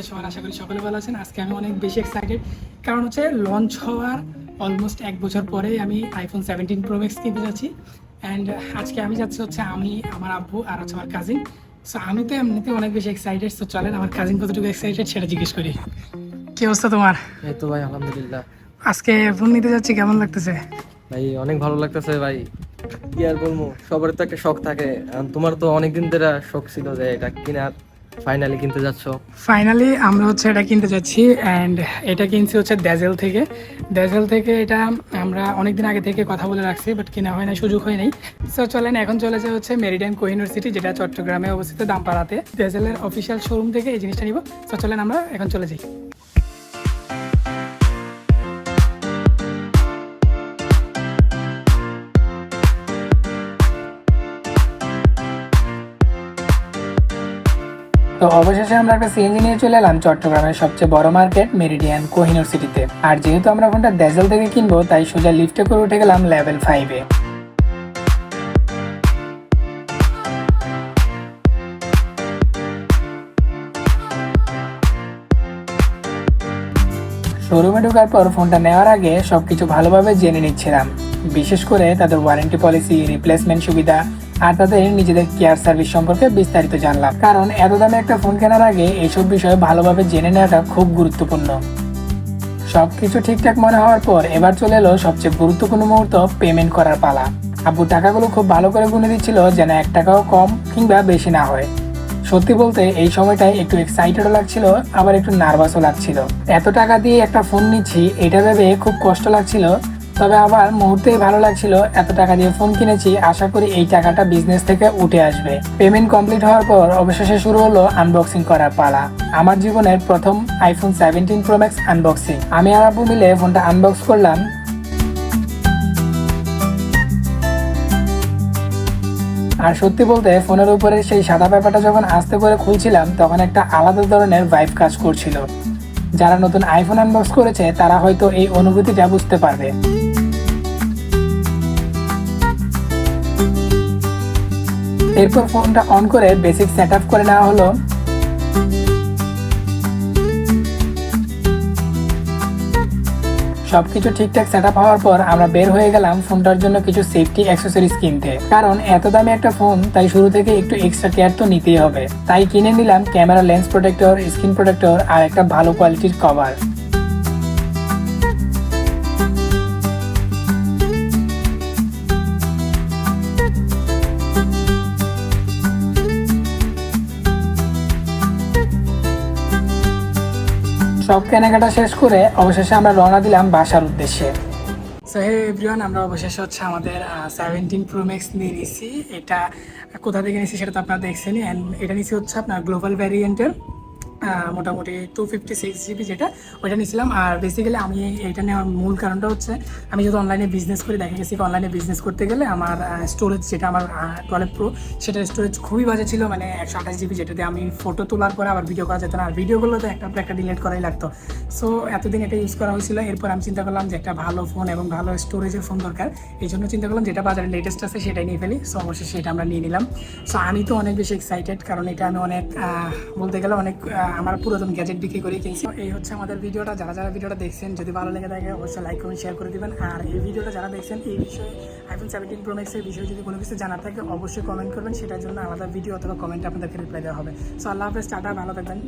অবস্থা সবার? আশা করি সকলে ভালো আছেন। আজকে আমি অনেক বেশি এক্সাইটেড, কারণ হচ্ছে লঞ্চ হওয়ার অলমোস্ট 1 বছর পরেই আমি আইফোন 17 প্রো ম্যাক্স কিনতে যাচ্ছি। অ্যান্ড আজকে আমি যাচ্ছি হচ্ছে আমি, আমার আব্বু আর হচ্ছে আমার কাজিন। সো আমি তো এমনিতে অনেক বেশি এক্সাইটেড। সো চলেন আমার কাজিন কতটুকু এক্সাইটেড সেটা জিজ্ঞেস করি। কি অবস্থা তোমার? এই তো ভাই, আলহামদুলিল্লাহ। আজকে ফোন নিতে যাচ্ছি, কেমন লাগতেছে? ভাই অনেক ভালো লাগতেছে ভাই। কি আর বলবো, সবার তো একটা শখ থাকে। তোমার তো অনেকদিন ধরে শখ ছিল যে এটা কিনার, ফাইনালি কিনতে যাচ্ছ। ফাইনালি আমরা হচ্ছে এটা কিনতে যাচ্ছি। অ্যান্ড এটা কিনছি হচ্ছে ড্যাজেল থেকে। এটা আমরা অনেকদিন আগে থেকে কথা বলে রাখছি, বাট কিনা হয় না, সুযোগ হয় নাই। সো চলেন এখন চলে যায় হচ্ছে মেরিডিয়ান কোহিনুর সিটি, যেটা চট্টগ্রামে অবস্থিত, দামপাড়াতে। ড্যাজেলের অফিসিয়াল শোরুম থেকে এই জিনিসটা নিব। সো চলেন আমরা এখন চলে যাই। তো অবশেষে আমরা একটা সিএনজি নিয়ে চলে এলাম চট্টগ্রামের সবচেয়ে বড় মার্কেট মেরিডিয়ান কোহিনুর সিটিতে। আর যেহেতু আমরা ফোনটা ড্যাজেল থেকে কিনবো, তাই সোজা লিফটে করে উঠে গেলাম লেভেল 5-এ। শোরুমে ঢোকার পর ফোনটা নেওয়ার আগে সবকিছু ভালোভাবে জেনে নিচ্ছিলাম, বিশেষ করে তাদের ওয়ারেন্টি পলিসি, রিপ্লেসমেন্ট সুবিধা আর তাদের নিজেদের কেয়ার সার্ভিস সম্পর্কে বিস্তারিত জানলাম। কারণ এত দামে একটা ফোন কেনার আগে এইসব বিষয় ভালোভাবে জেনে নেওয়াটা খুব গুরুত্বপূর্ণ। সবকিছু ঠিকঠাক মনে হওয়ার পর এবার চলে এলো সবচেয়ে গুরুত্বপূর্ণ মুহূর্ত, পেমেন্ট করার পালা। আব্বু টাকাগুলো খুব ভালো করে গুনে দিচ্ছিল, যেন 1 টাকাও কম কিংবা বেশি না হয়। সত্যি বলতে এই সময়টায় একটু এক্সাইটেডও লাগছিল, আবার একটু নার্ভাসও লাগছিল। এত টাকা দিয়ে একটা ফোন নিচ্ছি, এটা ভেবে খুব কষ্ট লাগছিল, তবে আবার মুহূর্তেই ভালো লাগছিল। এত টাকা দিয়ে ফোন কিনেছি, আশা করি এই টাকাটা বিজনেস থেকে উঠে আসবে। পেমেন্ট কমপ্লিট হওয়ার পর অবশেষে শুরু হলো আনবক্সিং করার পালা। আমার জীবনের প্রথম আইফোন 17 প্রো ম্যাক্স আনবক্সিং। আমি আর আব্বু মিলে ফোনটা আনবক্স করলাম। আর সত্যি বলতে ফোনের উপরে সেই সাদা পেপারটা যখন আস্তে করে খুলছিলাম, তখন একটা আলাদা ধরনের ভাইব কাজ করছিল। যারা নতুন আইফোন আনবক্স করেছে তারা হয়তো এই অনুভূতিটা বুঝতে পারবে। এরপর ফোনটা অন করে বেসিক সেট আপ করে নেওয়া হলো। সবকিছু ঠিকঠাক সেট আপ হওয়ার পর আমরা বের হয়ে গেলাম ফোনটার জন্য কিছু সেফটি অ্যাক্সেসরিজ কিনতে। কারণ এত দামি একটা ফোন, তাই শুরু থেকে একটু এক্সট্রা কেয়ার তো নিতেই হবে। তাই কিনে নিলাম camera lens protector, screen protector আর একটা ভালো কোয়ালিটির কভার। সব কেনাকাটা শেষ করে অবশেষে আমরা রওনা দিলাম বাসার উদ্দেশ্যে। সো হে এভরিওয়ান, আমরা অবশেষে হচ্ছে আমাদের 17 প্রো ম্যাক্স নিয়ে নিছি। এটা কোথা থেকে নিয়েছি সেটা তো আপনারা দেখছেনই। অ্যান্ড এটা নিয়েছি হচ্ছে আপনার গ্লোবাল ভ্যারিয়েন্টের, মোটামুটি 256 জিবি, যেটা ওইটা নিয়েছিলাম। আর বেসিক্যালি আমি এইটা নেওয়ার মূল কারণটা হচ্ছে, আমি যেহেতু অনলাইনে বিজনেস করি, দেখা গেছি অনলাইনে বিজনেস করতে গেলে আমার স্টোরেজ, যেটা আমার 12 প্রো, সেটার স্টোরেজ খুবই বাজে ছিল, মানে 128 জিবি, যেটাতে আমি ফটো তোলার পরে আবার ভিডিও করা যেত না। আর ভিডিওগুলো তো একটা একটা ডিলিট করাই লাগতো। সো এতদিন এটা ইউজ করা হয়েছিল। এরপর আমি চিন্তা করলাম যে একটা ভালো ফোন এবং ভালো স্টোরেজের ফোন দরকার। এই জন্য চিন্তা করলাম যেটা বাজারে লেটেস্ট আছে সেটাই নিয়ে ফেলি। সো অবশ্যই সেটা আমরা নিয়ে নিলাম। সো আমি তো অনেক বেশি এক্সাইটেড, কারণ এটা আমি অনেক বলতে গেলে অনেক আমার পুরাতন গ্যাজেট বিক্রি করে কিনছি। এই হচ্ছে আমাদের ভিডিওটা। যারা ভিডিওটা দেখছেন, যদি ভালো লেগে থাকে অবশ্যই লাইক কমেন্ট শেয়ার করে দিবেন। আর এই ভিডিওটা যারা দেখছেন, এই বিষয়ে আইফোন 17 প্রো ম্যাক্সের বিষয়ে যদি কোনো কিছু জানার থাকে অবশ্যই কমেন্ট করবেন, সেটার জন্য আলাদা ভিডিও অথবা কমেন্টে আপনাদেরকে রিপ্লাই দেওয়া হবে। সো আল্লাহ হাফেজ, টাটা, ভালো থাকবেন।